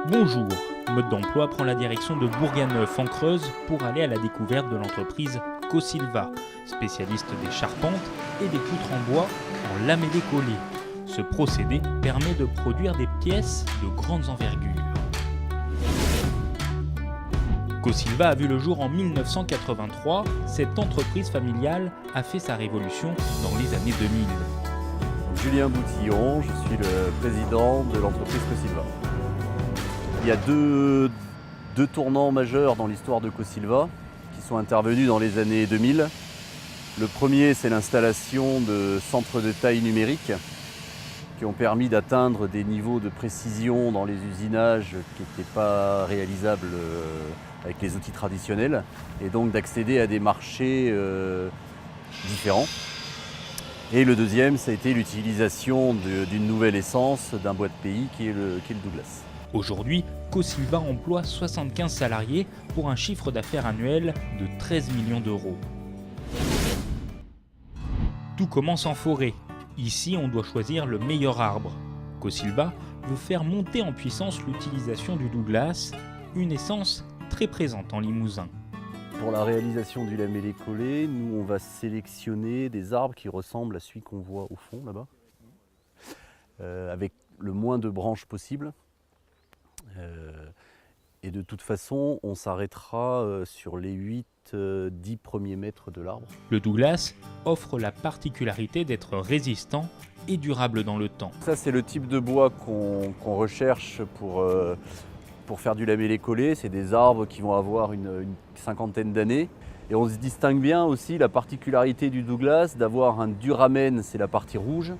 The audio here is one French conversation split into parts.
Bonjour, Mode d'emploi prend la direction de Bourganeuf en Creuse pour aller à la découverte de l'entreprise Cosilva, spécialiste des charpentes et des poutres en bois en lamellé-collé. Ce procédé permet de produire des pièces de grandes envergures. Cosilva a vu le jour en 1983. Cette entreprise familiale a fait sa révolution dans les années 2000. Julien Boutillon, je suis le président de l'entreprise Cosilva. Il y a deux tournants majeurs dans l'histoire de Cosilva qui sont intervenus dans les années 2000. Le premier, c'est l'installation de centres de taille numérique qui ont permis d'atteindre des niveaux de précision dans les usinages qui n'étaient pas réalisables avec les outils traditionnels et donc d'accéder à des marchés différents. Et le deuxième, ça a été l'utilisation d'une nouvelle essence d'un bois de pays qui est le Douglas. Aujourd'hui, Cosilva emploie 75 salariés pour un chiffre d'affaires annuel de 13 millions d'euros. Tout commence en forêt. Ici, on doit choisir le meilleur arbre. Cosilva veut faire monter en puissance l'utilisation du Douglas, une essence très présente en Limousin. Pour la réalisation du lamellé-collé, nous on va sélectionner des arbres qui ressemblent à celui qu'on voit au fond là-bas, avec le moins de branches possible. Et de toute façon, on s'arrêtera sur les 8-10 premiers mètres de l'arbre. Le Douglas offre la particularité d'être résistant et durable dans le temps. Ça, c'est le type de bois qu'on recherche pour faire du lamellé-collé. C'est des arbres qui vont avoir une cinquantaine d'années. Et on se distingue bien aussi la particularité du Douglas d'avoir un duramen, c'est la partie rouge,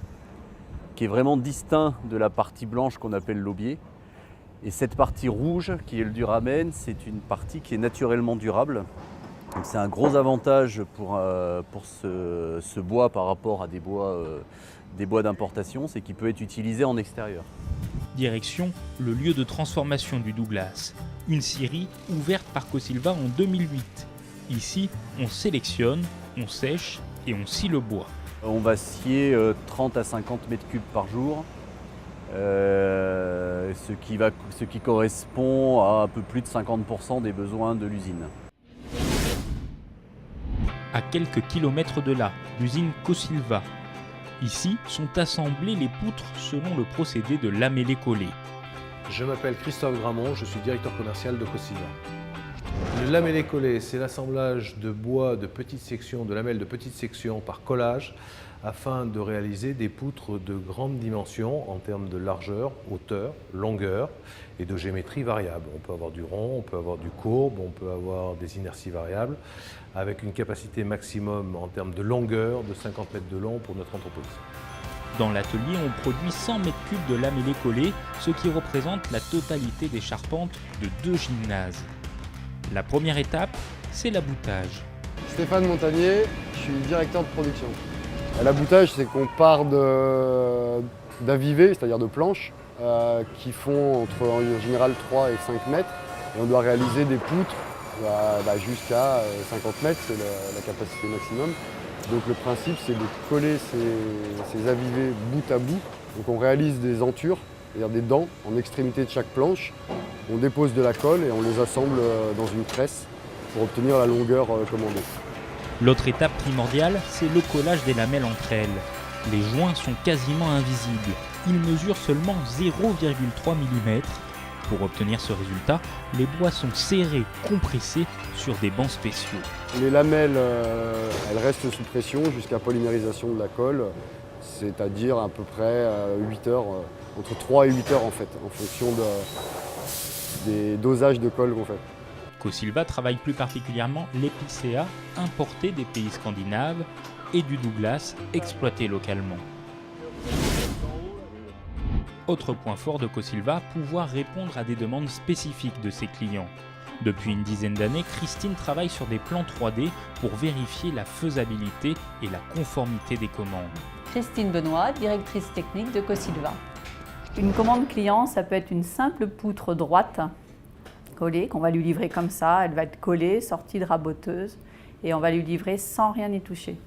qui est vraiment distinct de la partie blanche qu'on appelle l'aubier. Et cette partie rouge, qui est le duramen, c'est une partie qui est naturellement durable. Donc c'est un gros avantage pour ce bois par rapport à des bois d'importation, c'est qu'il peut être utilisé en extérieur. Direction le lieu de transformation du Douglas, une scierie ouverte par Cosilva en 2008. Ici, on sélectionne, on sèche et on scie le bois. On va scier 30 à 50 mètres cubes par jour. Ce qui correspond à un peu plus de 50% des besoins de l'usine. À quelques kilomètres de là, l'usine Cosilva. Ici sont assemblées les poutres selon le procédé de lamellé-collé. Je m'appelle Christophe Gramont, je suis directeur commercial de Cosilva. Le lamellé-collé, c'est l'assemblage de bois de petites sections, de lamelles de petites sections par collage, afin de réaliser des poutres de grande dimension en termes de largeur, hauteur, longueur et de géométrie variable. On peut avoir du rond, on peut avoir du courbe, on peut avoir des inerties variables, avec une capacité maximum en termes de longueur de 50 mètres de long pour notre entreprise. Dans l'atelier, on produit 100 mètres cubes de lamellé-collé, ce qui représente la totalité des charpentes de 2 gymnases. La première étape, c'est l'aboutage. Stéphane Montagnier, je suis directeur de production. L'aboutage, c'est qu'on part d'avivés, c'est-à-dire de planches, qui font entre en général 3 et 5 mètres. Et on doit réaliser des poutres jusqu'à 50 mètres, c'est la capacité maximum. Donc le principe, c'est de coller ces avivés bout à bout. Donc on réalise des entures, c'est-à-dire des dents en extrémité de chaque planche. On dépose de la colle et on les assemble dans une presse pour obtenir la longueur commandée. L'autre étape primordiale, c'est le collage des lamelles entre elles. Les joints sont quasiment invisibles. Ils mesurent seulement 0,3 mm. Pour obtenir ce résultat, les bois sont serrés, compressés sur des bancs spéciaux. Les lamelles, elles restent sous pression jusqu'à polymérisation de la colle, c'est-à-dire à peu près 8 heures, entre 3 et 8 heures en fait, en fonction des dosages de colle qu'on fait. Cosilva travaille plus particulièrement l'épicéa importé des pays scandinaves et du Douglas exploité localement. Autre point fort de Cosilva, pouvoir répondre à des demandes spécifiques de ses clients. Depuis une dizaine d'années, Christine travaille sur des plans 3D pour vérifier la faisabilité et la conformité des commandes. Christine Benoît, directrice technique de Cosilva. Une commande client, ça peut être une simple poutre droite collée, qu'on va lui livrer comme ça. Elle va être collée, sortie de raboteuse, et on va lui livrer sans rien y toucher.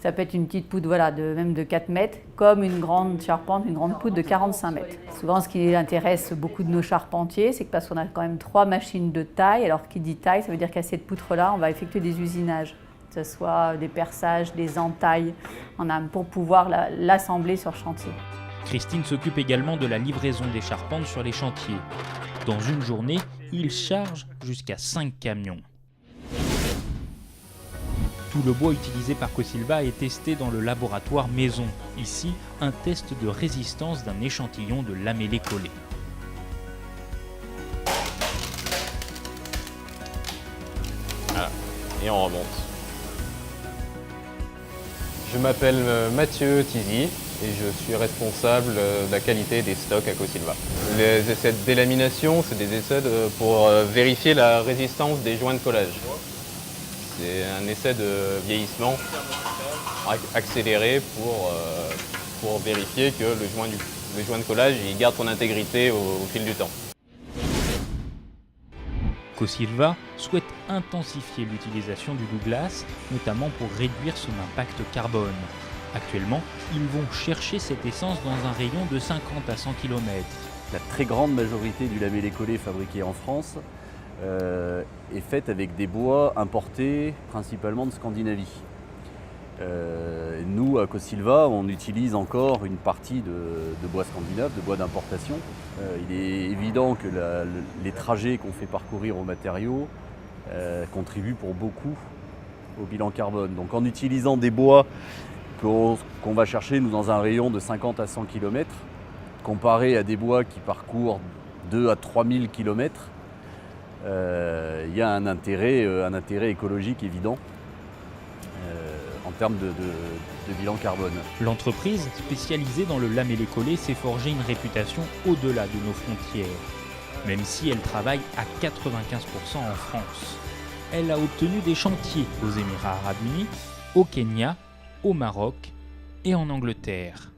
Ça peut être une petite poutre même de 4 mètres, comme une grande charpente, une grande poutre de 45 mètres. Souvent, ce qui intéresse beaucoup de nos charpentiers, c'est que parce qu'on a quand même 3 machines de taille. Alors, qui dit taille, ça veut dire qu'à cette poutre-là, on va effectuer des usinages, que ce soit des perçages, des entailles, pour pouvoir l'assembler sur chantier. Christine s'occupe également de la livraison des charpentes sur les chantiers. Dans une journée, il charge jusqu'à 5 camions. Tout le bois utilisé par Cosilva est testé dans le laboratoire maison. Ici, un test de résistance d'un échantillon de lamellé collé. Voilà. Et on remonte. Je m'appelle Mathieu Tizy et je suis responsable de la qualité des stocks à Cosilva. Les essais de délamination, c'est des essais pour vérifier la résistance des joints de collage. C'est un essai de vieillissement accéléré pour vérifier que le joint de collage il garde son intégrité au fil du temps. Cosilva souhaite intensifier l'utilisation du Douglas, notamment pour réduire son impact carbone. Actuellement, ils vont chercher cette essence dans un rayon de 50 à 100 km. La très grande majorité du lamellé collé fabriqué en France est faite avec des bois importés principalement de Scandinavie. Nous, à Cosilva, on utilise encore une partie de bois scandinave, de bois d'importation. Il est évident que les trajets qu'on fait parcourir aux matériaux contribuent pour beaucoup au bilan carbone. Donc en utilisant des bois qu'on va chercher nous, dans un rayon de 50 à 100 km, comparé à des bois qui parcourent 2 à 3000 km, il y a un intérêt écologique évident en termes de bilan carbone. L'entreprise, spécialisée dans le lamellé collé, s'est forgé une réputation au-delà de nos frontières, même si elle travaille à 95% en France. Elle a obtenu des chantiers aux Émirats arabes unis, au Kenya, au Maroc et en Angleterre.